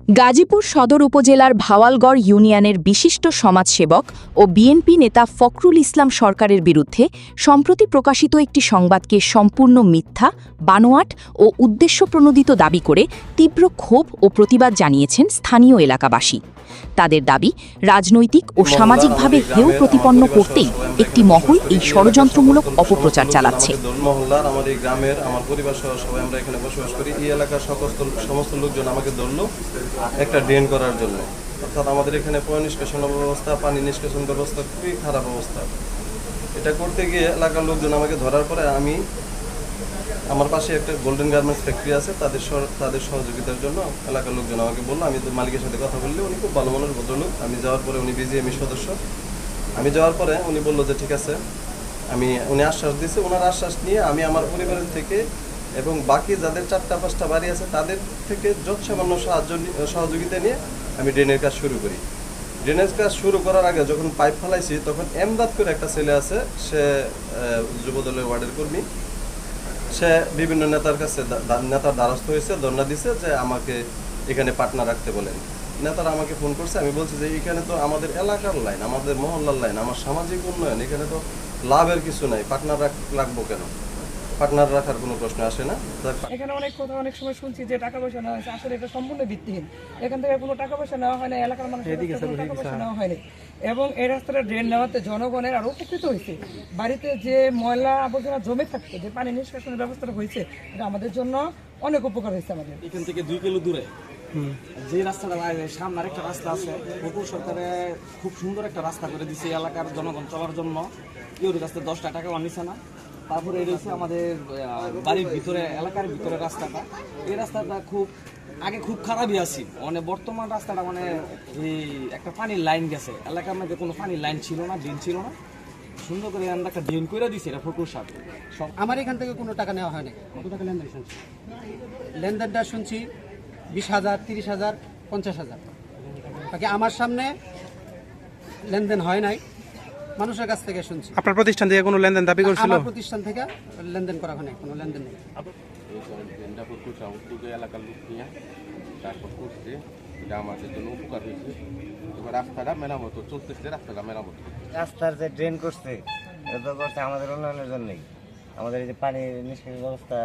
গাজীপুর সদর উপজেলার ভাওয়ালগড় ইউনিয়নের বিশিষ্ট সমাজসেবক ও বিএনপি নেতা ফখরুল ইসলাম সরকারের বিরুদ্ধে সম্প্রতি প্রকাশিত একটি সংবাদকে সম্পূর্ণ মিথ্যা, বানোয়াট ও উদ্দেশ্যপ্রণোদিত দাবি করে তীব্র ক্ষোভ ও প্রতিবাদ জানিয়েছেন স্থানীয় এলাকাবাসী। তাদের দাবি, রাজনৈতিক ও সামাজিকভাবে হেয় প্রতিপন্ন করতেই একটি মহল এই ষড়যন্ত্রমূলক অপপ্রচার চালাচ্ছে। মহল্লার আমার এই গ্রামের আমার পরিবার সহ সবাই আমরা এখানে বসবাস করি। এই এলাকার সমস্ত লোকজন আমাকে ধরলো একটা ড্রেন করার জন্য। অর্থাৎ আমাদের এখানে পয় নিষ্কাশন ব্যবস্থা, পানি নিষ্কাশন ব্যবস্থা খুবই খারাপ অবস্থা। এটা করতে গিয়ে এলাকার লোকজন আমাকে ধরার পরে আমি আমার পাশে একটা গোল্ডেন গার্মেন্টস ফ্যাক্টরি আছে, তাদের সহযোগিতার জন্য এলাকার লোকজন আমাকে বললো। আমি তো মালিকের সাথে কথা বললে, উনি খুব ভালো মনের ভদ্রলোক। আমি যাওয়ার পরে উনি বিজিএমই সদস্য। আমি যাওয়ার পরে উনি বললো যে ঠিক আছে, উনি আশ্বাস দিয়েছে। ওনার আশ্বাস নিয়ে আমি আমার পরিবারের থেকে এবং বাকি যাদের 4-5টা বাড়ি আছে তাদের থেকে যৎসামান্য সহযোগিতা নিয়ে আমি ড্রেনের কাজ শুরু করি। ড্রেনেজ কাজ শুরু করার আগে যখন পাইপ ফেলাইছি, তখন এমদাদ করে একটা ছেলে আছে, সে যুবদলের ওয়ার্ডের কর্মী। সে বিভিন্ন নেতার কাছে নেতার দ্বারস্থ হয়েছে, ধর্ণা দিছে যে আমাকে এখানে পার্টনার রাখতে বলেন। নেতারা আমাকে ফোন করছে। আমি বলছি যে এখানে তো আমাদের এলাকার লাইন, আমাদের মহল্লার লাইন, আমার সামাজিক উন্নয়ন, এখানে তো লাভের কিছু নাই, পার্টনার রাখবো কেন? পার্টনার রাখার কোনো প্রশ্ন আসে না। এখানে অনেক কথা অনেক সময় শুনছি যে টাকা পয়সা নেওয়া হয়েছে, আসলে এটা সম্পূর্ণ ভিত্তিহীন। এখান থেকে কোনো টাকা পয়সা নেওয়া হয় না, এলাকার মানুষের কোনো টাকা পয়সা নেওয়া হয়নি। এবং এই রাস্তাটা ড্রেন নেওয়াতে জনগণের আরও উপকৃত হয়েছে। বাড়িতে যে ময়লা আবর্জনা জমে থাকতো, যে পানি নিষ্কাশনের ব্যবস্থাটা হয়েছে, এটা আমাদের জন্য অনেক উপকার হয়েছে। আমাদের এখান থেকে 2 কিলো দূরে যে রাস্তাটা সামনে আরেকটা রাস্তা আছে, ফখরুল সরকারে খুব সুন্দর একটা রাস্তা করে দিছে এলাকার জনগণ চলার জন্য। কেউ রাস্তা 10 টাকা নিছে না। তারপরে এই রয়েছে আমাদের বাড়ির ভিতরে, এলাকার ভিতরে রাস্তাটা। এই রাস্তাটা আগে খুব খারাপই আছে। মানে বর্তমান রাস্তাটা মানে এই একটা পানির লাইন গেছে, এলাকার মধ্যে কোনো পানির লাইন ছিল না, ড্রেন ছিল না। সুন্দর করে আমরা একটা ড্রেন করে দিছি, এটা ফখরুল সাহেব। আমার এখান থেকে কোনো টাকা নেওয়া হয়নি। কত টাকা লেনদেন শুনছি? লেনদেনটা শুনছি 20,000, 30,000, 50,000। বাকি আমার সামনে লেনদেন হয় নাই, মানুষের কাছ থেকে শুনছি। আপনার প্রতিষ্ঠান থেকে কোনো লেনদেন দাবি করছিল? আমার প্রতিষ্ঠান থেকে লেনদেন করা হয়নি, কোনো লেনদেন নেই। এলাকার লোক নিয়ে তারপর করছে, এটা আমাদের জন্য উপকার হয়েছে। এবার রাস্তাটা মেরামত চলতেছে, রাস্তাটা মেরামত। রাস্তার যে ড্রেন করছে, এটা তো করছে আমাদের উন্নয়নের জন্যই, আমাদের এই যে পানি নিষ্কাশন ব্যবস্থা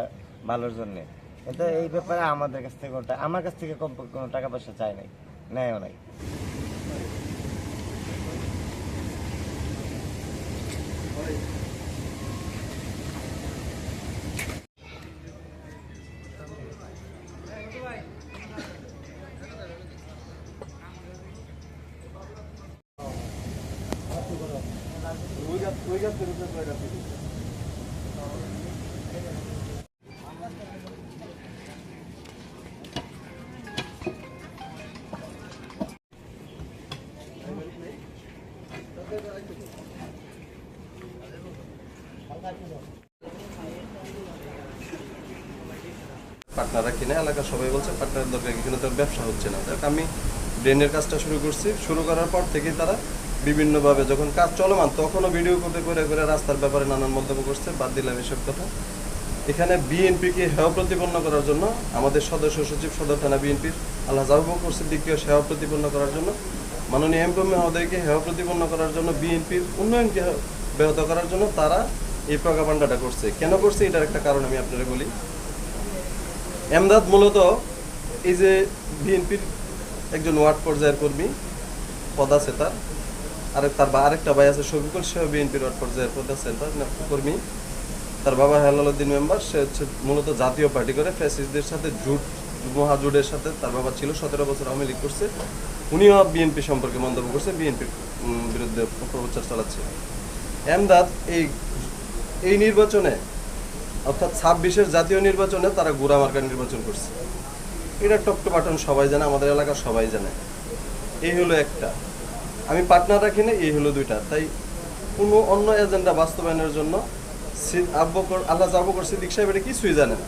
ভালোর জন্যে। কিন্তু এই ব্যাপারে আমাদের কাছ থেকে আমার কাছ থেকে কোনো টাকা পয়সা চাই নাই, নেয়ও নাই। পার্টনার রাখি না, এলাকা সবাই বলছে পার্টনারের দরকার, কিন্তু তার ব্যবসা হচ্ছে না। দেখ, আমি ড্রেনের কাজটা শুরু করছি। শুরু করার পর থেকেই তারা বিভিন্নভাবে যখন কাজ চলমান, তখনও ভিডিও করে করে রাস্তার ব্যাপারে নানান মন্তব্য করছে। বাদ দিলাম এসব কথা। এখানে বিএনপিকে হেয় প্রতিপন্ন করার জন্য আমাদের সদস্য সচিব সদর থানা বিএনপির আল্লাহ আবু বকর সিদ্দিককে হেয় প্রতিপন্ন করার জন্য, মাননীয় এমপি মহোদয়কে হেয় প্রতিপন্ন করার জন্য, বিএনপির উন্নয়নকে ব্যাহত করার জন্য তারা এই প্রোপাগান্ডাটা করছে। কেন করছে এটার একটা কারণ আমি আপনারা বলি। এমদাদ মূলত এই যে বিএনপির একজন ওয়ার্ড পর্যায়ের কর্মী, পদ আছে তার, আরেকটা ভাই আছে শফিকুল, সেও বিএনপির ওয়ার্ড পর্যায়ের পদ আছে তার কর্মী। তার বাবা হেলালুদ্দিন মেম্বার, সে হচ্ছে মূলত জাতীয় পার্টি করে, ফ্যাসিস্টদের সাথে মহাজোটের সাথে তার বাবা ছিল, 17 বছর আওয়ামী লীগ করছে। উনিও বিএনপি সম্পর্কে মন্তব্য করছে, বিএনপির বিরুদ্ধে অপপ্রচার চালাচ্ছে। এমদাদ এই নির্বাচনে, অর্থাৎ 26-এর জাতীয় নির্বাচনে তারা গোড়া মার্কার নির্বাচন করছে। এটা টপ টু বাটন সবাই জানে, আমাদের এলাকার সবাই জানে। এই হলো একটা। আমি পার্টনার রাখি না, এই হলো 2টা। তাই কোনো অন্য এজেন্ডা বাস্তবায়নের জন্য আল্লাহ আবু বকর সিদ্দিক সাহেব এটা কিছুই জানে না।